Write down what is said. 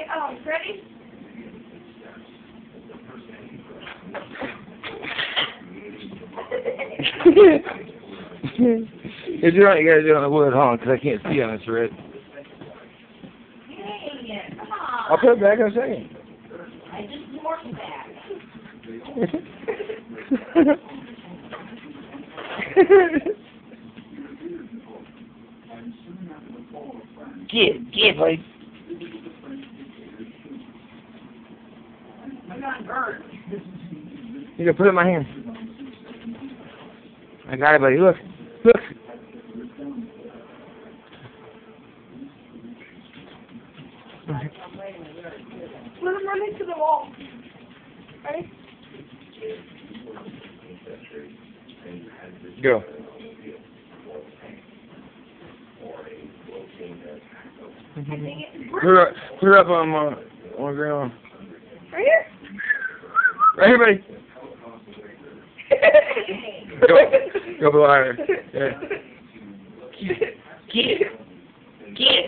Okay, ready? If you don't, you gotta do it on the wood, hold on, because I can't see on this red. Dang it, come on. I'll put it back in a second. I just morphed back. Get, buddy. I'm not burnt. You can put it in my hand. I got it, buddy. Look. Look. Let him run into the wall. Ready? Go. Put it up on the ground. Right here? Right here, buddy. Go below there. Yeah. Get.